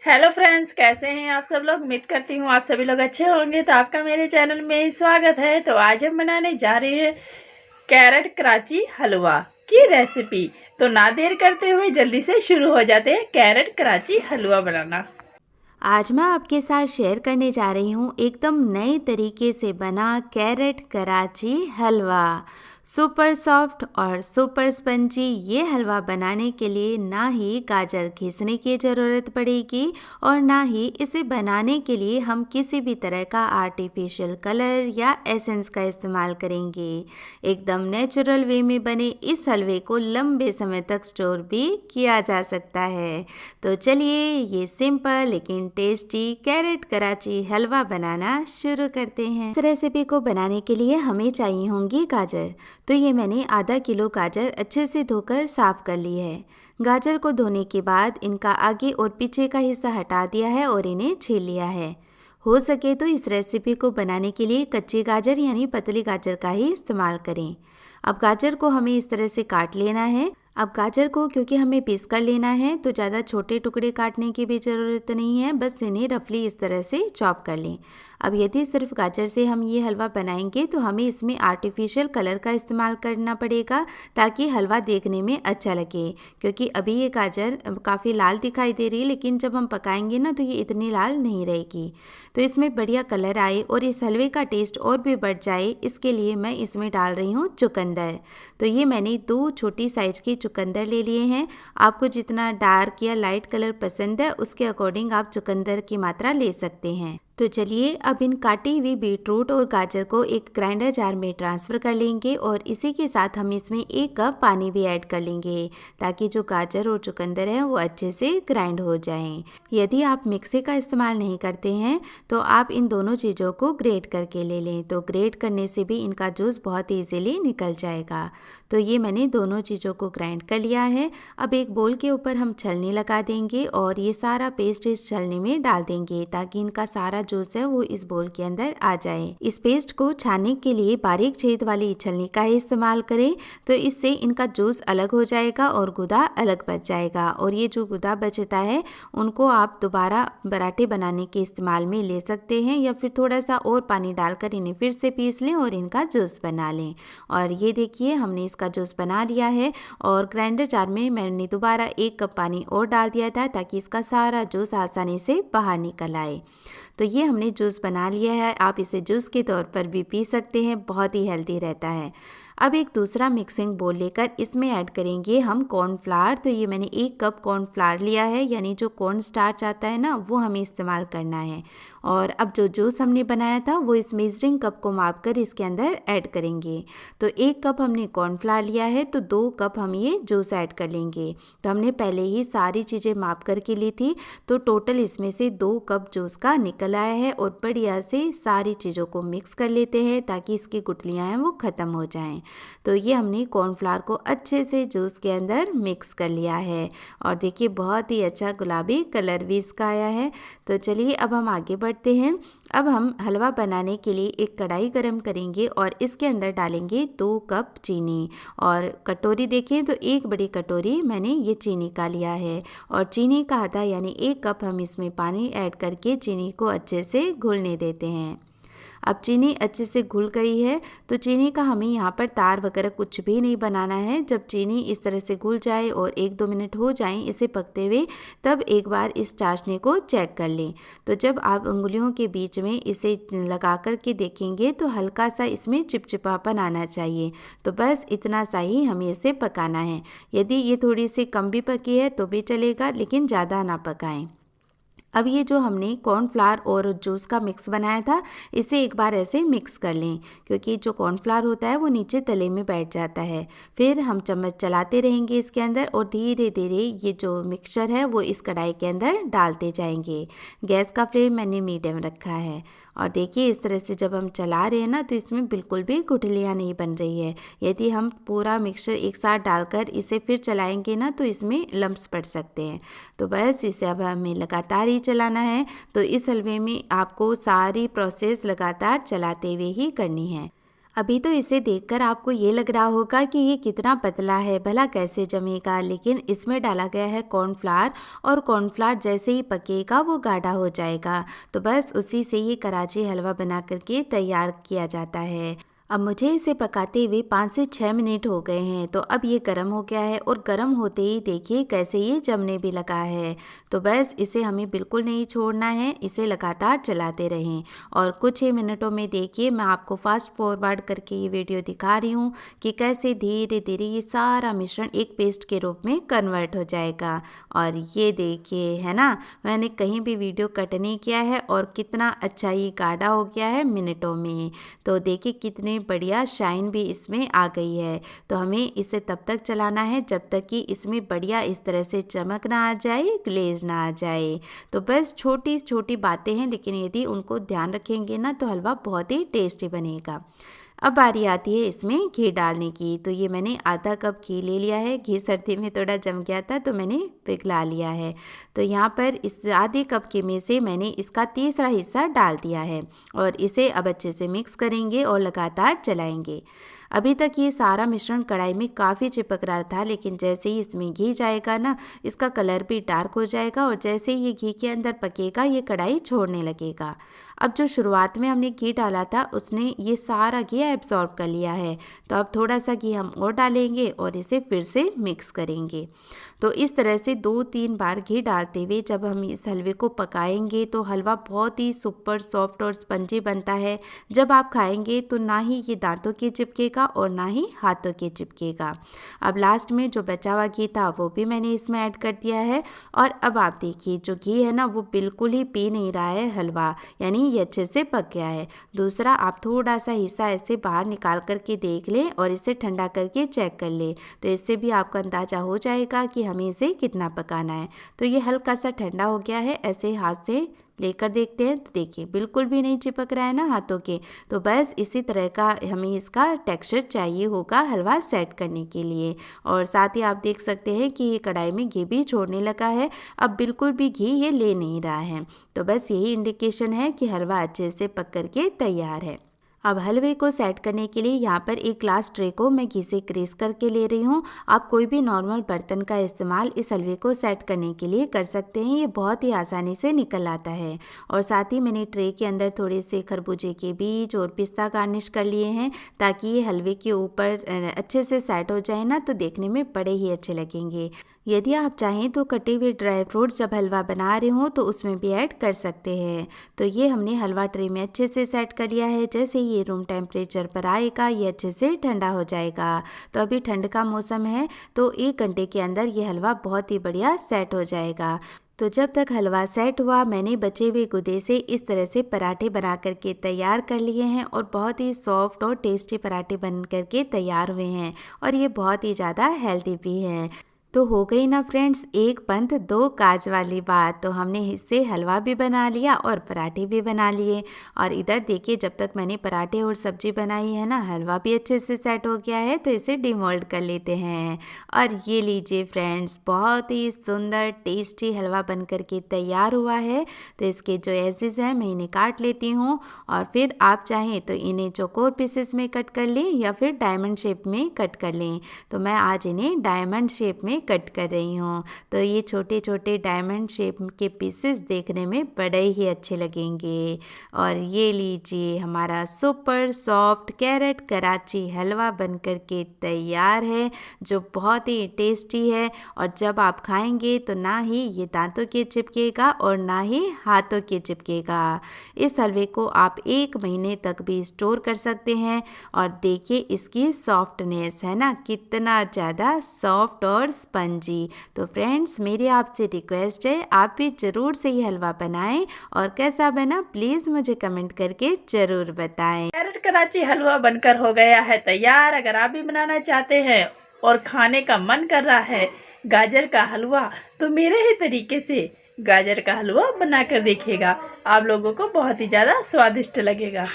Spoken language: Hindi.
हेलो फ्रेंड्स, कैसे हैं आप सब लोग। उम्मीद करती हूँ आप सभी लोग अच्छे होंगे। तो आपका मेरे चैनल में स्वागत है। तो आज हम बनाने जा रहे हैं कैरेट कराची हलवा की रेसिपी। तो ना देर करते हुए जल्दी से शुरू हो जाते हैं कैरेट कराची हलवा बनाना। आज मैं आपके साथ शेयर करने जा रही हूँ एकदम नए तरीके से बना कैरेट कराची हलवा। सुपर सॉफ्ट और सुपर स्पंजी ये हलवा बनाने के लिए ना ही गाजर घिसने की ज़रूरत पड़ेगी और ना ही इसे बनाने के लिए हम किसी भी तरह का आर्टिफिशियल कलर या एसेंस का इस्तेमाल करेंगे। एकदम नेचुरल वे में बने इस हलवे को लंबे समय तक स्टोर भी किया जा सकता है। तो चलिए ये सिंपल लेकिन टेस्टी कैरेट कराची हलवा बनाना शुरू करते हैं। इस रेसिपी को बनाने के लिए हमें चाहिए होंगी गाजर। तो ये मैंने आधा किलो गाजर अच्छे से धोकर साफ कर ली है। गाजर को धोने के बाद इनका आगे और पीछे का हिस्सा हटा दिया है और इन्हें छील लिया है। हो सके तो इस रेसिपी को बनाने के लिए कच्ची गाजर यानी पतली गाजर का ही इस्तेमाल करें। अब गाजर को हमें इस तरह से काट लेना है। अब गाजर को क्योंकि हमें पीस कर लेना है तो ज़्यादा छोटे टुकड़े काटने की भी ज़रूरत नहीं है, बस इन्हें रफली इस तरह से चॉप कर लें। अब यदि सिर्फ गाजर से हम ये हलवा बनाएंगे तो हमें इसमें आर्टिफिशियल कलर का इस्तेमाल करना पड़ेगा ताकि हलवा देखने में अच्छा लगे, क्योंकि अभी ये गाजर काफ़ी लाल दिखाई दे रही है लेकिन जब हम पकाएंगे ना तो ये इतनी लाल नहीं रहेगी। तो इसमें बढ़िया कलर आए और इस हलवे का टेस्ट और भी बढ़ जाए, इसके लिए मैं इसमें डाल रही हूँ चुकंदर। तो ये मैंने 2 छोटी साइज की चुकंदर ले लिए हैं। आपको जितना डार्क या लाइट कलर पसंद है उसके अकॉर्डिंग आप चुकंदर की मात्रा ले सकते हैं। तो चलिए अब इन काटी हुई बीटरूट और गाजर को एक ग्राइंडर जार में ट्रांसफ़र कर लेंगे और इसी के साथ हम इसमें 1 कप पानी भी ऐड कर लेंगे ताकि जो गाजर और चुकंदर है वो अच्छे से ग्राइंड हो जाएं। यदि आप मिक्सी का इस्तेमाल नहीं करते हैं तो आप इन दोनों चीज़ों को ग्रेट करके ले लें, तो ग्रेट करने से भी इनका जूस बहुत ईजीली निकल जाएगा। तो ये मैंने दोनों चीज़ों को ग्राइंड कर लिया है। अब एक बोल के ऊपर हम छलनी लगा देंगे और ये सारा पेस्ट इस छलनी में डाल देंगे ताकि इनका सारा जूस है वो इस बोल के अंदर आ जाए। इस पेस्ट को छानने के लिए बारीक छेद वाली छलनी का ही इस्तेमाल करें, तो इससे इनका जूस अलग हो जाएगा और गुदा अलग बच जाएगा। और ये जो गुदा बचता है उनको आप दोबारा पराठे बनाने के इस्तेमाल में ले सकते हैं या फिर थोड़ा सा और पानी डालकर इन्हें फिर से पीस लें और इनका जूस बना लें। और ये देखिए हमने इसका जूस बना लिया है और ग्राइंडर जार में मैंने दोबारा 1 कप पानी और डाल दिया था ताकि इसका सारा जूस आसानी से बाहर निकल आए। तो ये हमने जूस बना लिया है। आप इसे जूस के तौर पर भी पी सकते हैं, बहुत ही हेल्दी रहता है। अब एक दूसरा मिक्सिंग बोल लेकर इसमें ऐड करेंगे हम कॉर्नफ्लावर। तो ये मैंने 1 कप कॉर्नफ्लावर लिया है, यानी जो कॉर्न स्टार्च आता है ना वो हमें इस्तेमाल करना है। और अब जो जूस हमने बनाया था वो इस मेजरिंग कप को माप कर इसके अंदर ऐड करेंगे। तो 1 कप हमने कॉर्नफ्लावर लिया है तो 2 कप हम ये जूस ऐड कर लेंगे। तो हमने पहले ही सारी चीज़ें माप करके ली थी, तो टोटल इसमें से 2 कप जूस का निकल आया है। और बढ़िया से सारी चीज़ों को मिक्स कर लेते हैं ताकि इसकी गुठलियाँ हैं वो ख़त्म हो जाएं। तो ये हमने कॉर्नफ्लावर को अच्छे से जूस के अंदर मिक्स कर लिया है और देखिए बहुत ही अच्छा गुलाबी कलर भी इसका आया है। तो चलिए अब हम आगे बढ़ते हैं। अब हम हलवा बनाने के लिए एक कढ़ाई गरम करेंगे और इसके अंदर डालेंगे 2 कप चीनी। और कटोरी देखें तो 1 बड़ी कटोरी मैंने ये चीनी का लिया है और चीनी का आधा यानी 1 कप हम इसमें पानी ऐड करके चीनी को अच्छे से घुलने देते हैं। अब चीनी अच्छे से घुल गई है तो चीनी का हमें यहाँ पर तार वगैरह कुछ भी नहीं बनाना है। जब चीनी इस तरह से घुल जाए और 1-2 मिनट हो जाएं इसे पकते हुए, तब एक बार इस चाशनी को चेक कर लें। तो जब आप उंगलियों के बीच में इसे लगा कर के देखेंगे तो हल्का सा इसमें चिपचिपापन आना चाहिए। तो बस इतना सा ही हमें इसे पकाना है। यदि ये थोड़ी सी कम भी पकी है तो भी चलेगा, लेकिन ज़्यादा ना पकाएं। अब ये जो हमने कॉर्नफ्लावर और जूस का मिक्स बनाया था इसे एक बार ऐसे मिक्स कर लें, क्योंकि जो कॉर्नफ्लावर होता है वो नीचे तले में बैठ जाता है। फिर हम चम्मच चलाते रहेंगे इसके अंदर और धीरे धीरे ये जो मिक्सचर है वो इस कढ़ाई के अंदर डालते जाएंगे। गैस का फ्लेम मैंने मीडियम रखा है और देखिए इस तरह से जब हम चला रहे हैं ना तो इसमें बिल्कुल भी गुठलियाँ नहीं बन रही है। यदि हम पूरा मिक्सचर एक साथ डालकर इसे फिर चलाएंगे ना तो इसमें लम्प्स पड़ सकते हैं। तो बस इसे अब हमें लगातार ही चलाना है। तो इस हलवे में आपको सारी प्रोसेस लगातार चलाते हुए ही करनी है। अभी तो इसे देखकर आपको ये लग रहा होगा कि ये कितना पतला है, भला कैसे जमेगा, लेकिन इसमें डाला गया है कॉर्नफ्लावर और कॉर्नफ्लावर जैसे ही पकेगा वो गाढ़ा हो जाएगा। तो बस उसी से ये कराची हलवा बना करके तैयार किया जाता है। अब मुझे इसे पकाते हुए 5 से 6 मिनट हो गए हैं। तो अब ये गर्म हो गया है और गर्म होते ही देखिए कैसे ये जमने भी लगा है। तो बस इसे हमें बिल्कुल नहीं छोड़ना है, इसे लगातार चलाते रहें। और कुछ ही मिनटों में देखिए मैं आपको फास्ट फॉरवर्ड करके ये वीडियो दिखा रही हूँ कि कैसे धीरे धीरे ये सारा मिश्रण एक पेस्ट के रूप में कन्वर्ट हो जाएगा। और ये देखिए है ना, मैंने कहीं भी वीडियो कट नहीं किया है और कितना अच्छा ये गाढ़ा हो गया है मिनटों में। तो देखिए कितने बढ़िया शाइन भी इसमें आ गई है। तो हमें इसे तब तक चलाना है जब तक कि इसमें बढ़िया इस तरह से चमक ना आ जाए, ग्लेज ना आ जाए। तो बस छोटी छोटी बातें हैं, लेकिन यदि उनको ध्यान रखेंगे ना तो हलवा बहुत ही टेस्टी बनेगा। अब बारी आती है इसमें घी डालने की। तो ये मैंने आधा कप घी ले लिया है। घी सर्दी में थोड़ा जम गया था तो मैंने पिघला लिया है। तो यहाँ पर इस आधे कप के में से मैंने इसका तीसरा हिस्सा डाल दिया है और इसे अब अच्छे से मिक्स करेंगे और लगातार चलाएंगे। अभी तक ये सारा मिश्रण कढ़ाई में काफ़ी चिपक रहा था, लेकिन जैसे ही इसमें घी जाएगा ना इसका कलर भी डार्क हो जाएगा और जैसे ही ये घी के अंदर पकेगा ये कढ़ाई छोड़ने लगेगा। अब जो शुरुआत में हमने घी डाला था उसने ये सारा घी एब्जॉर्ब कर लिया है। तो अब थोड़ा सा घी हम और डालेंगे और इसे फिर से मिक्स करेंगे। तो इस तरह से 2-3 बार घी डालते हुए जब हम इस हलवे को पकाएंगे तो हलवा बहुत ही सुपर सॉफ्ट और स्पंजी बनता है। जब आप खाएंगे तो ना ही ये दांतों के चिपकेगा और ना ही हाथों के चिपकेगा। अब लास्ट में जो बचा हुआ घी था वो भी मैंने इसमें ऐड कर दिया है। और अब आप देखिए जो घी है ना वो बिल्कुल ही पी नहीं रहा है हलवा, यानी ये अच्छे से पक गया है। दूसरा, आप थोड़ा सा हिस्सा ऐसे बाहर निकाल करके देख लें और इसे ठंडा करके चेक कर लें। तो इससे भी आपको अंदाज़ा हो जाएगा कि हमें इसे कितना पकाना है। तो ये हल्का सा ठंडा हो गया है, ऐसे हाथ से लेकर देखते हैं तो देखिए बिल्कुल भी नहीं चिपक रहा है ना हाथों के। तो बस इसी तरह का हमें इसका टेक्सचर चाहिए होगा हलवा सेट करने के लिए। और साथ ही आप देख सकते हैं कि ये कढ़ाई में घी भी छोड़ने लगा है, अब बिल्कुल भी घी ये ले नहीं रहा है। तो बस यही इंडिकेशन है कि हलवा अच्छे से पक करके तैयार है। अब हलवे को सेट करने के लिए यहाँ पर एक ग्लास ट्रे को मैं घी से ग्रीस करके ले रही हूँ। आप कोई भी नॉर्मल बर्तन का इस्तेमाल इस हलवे को सेट करने के लिए कर सकते हैं, ये बहुत ही आसानी से निकल आता है। और साथ ही मैंने ट्रे के अंदर थोड़े से खरबूजे के बीज और पिस्ता गार्निश कर लिए हैं ताकि ये हलवे के ऊपर अच्छे से सेट हो जाए ना, तो देखने में बड़े ही अच्छे लगेंगे। यदि आप चाहें तो कटे हुए ड्राई फ्रूट्स जब हलवा बना रहे हो तो उसमें भी ऐड कर सकते हैं। तो ये हमने हलवा ट्रे में अच्छे से सेट कर लिया है। जैसे ये रूम टेम्परेचर पर आएगा ये अच्छे से ठंडा हो जाएगा। तो अभी ठंड का मौसम है तो 1 घंटे के अंदर ये हलवा बहुत ही बढ़िया सेट हो जाएगा। तो जब तक हलवा सेट हुआ मैंने बचे हुए गुदे से इस तरह से पराठे बना करके तैयार कर लिए हैं और बहुत ही सॉफ्ट और टेस्टी पराठे बन करके तैयार हुए हैं और ये बहुत ही ज़्यादा हेल्दी भी है। तो हो गई ना फ्रेंड्स, एक पंथ दो काज वाली बात। तो हमने इससे हलवा भी बना लिया और पराठे भी बना लिए। और इधर देखिए जब तक मैंने पराठे और सब्जी बनाई है ना हलवा भी अच्छे से सेट हो गया है। तो इसे डिमोल्ड कर लेते हैं और ये लीजिए फ्रेंड्स, बहुत ही सुंदर टेस्टी हलवा बन करके तैयार हुआ है। तो इसके जो एजेस हैं मैं इन्हें काट लेती हूँ और फिर आप चाहें तो इन्हें चौकोर पीसेस में कट कर लें या फिर डायमंड शेप में कट कर लें। तो मैं आज इन्हें डायमंड शेप में कट कर रही हूँ। तो ये छोटे छोटे डायमंड शेप के पीसेस देखने में बड़े ही अच्छे लगेंगे। और ये लीजिए हमारा सुपर सॉफ्ट कैरेट कराची हलवा बनकर के तैयार है जो बहुत ही टेस्टी है। और जब आप खाएंगे तो ना ही ये दांतों के चिपकेगा और ना ही हाथों के चिपकेगा। इस हलवे को आप 1 महीने तक भी स्टोर कर सकते हैं। और देखिए इसकी सॉफ्टनेस है ना, कितना ज़्यादा सॉफ्ट और स्पंजी। तो फ्रेंड्स मेरी आपसे रिक्वेस्ट है आप भी ज़रूर से ये हलवा बनाएं और कैसा बना प्लीज़ मुझे कमेंट करके ज़रूर बताएं। कैरेट कराची हलवा बनकर हो गया है तैयार। अगर आप भी बनाना चाहते हैं और खाने का मन कर रहा है गाजर का हलवा, तो मेरे ही तरीके से गाजर का हलवा बनाकर देखिएगा, आप लोगों को बहुत ही ज़्यादा स्वादिष्ट लगेगा।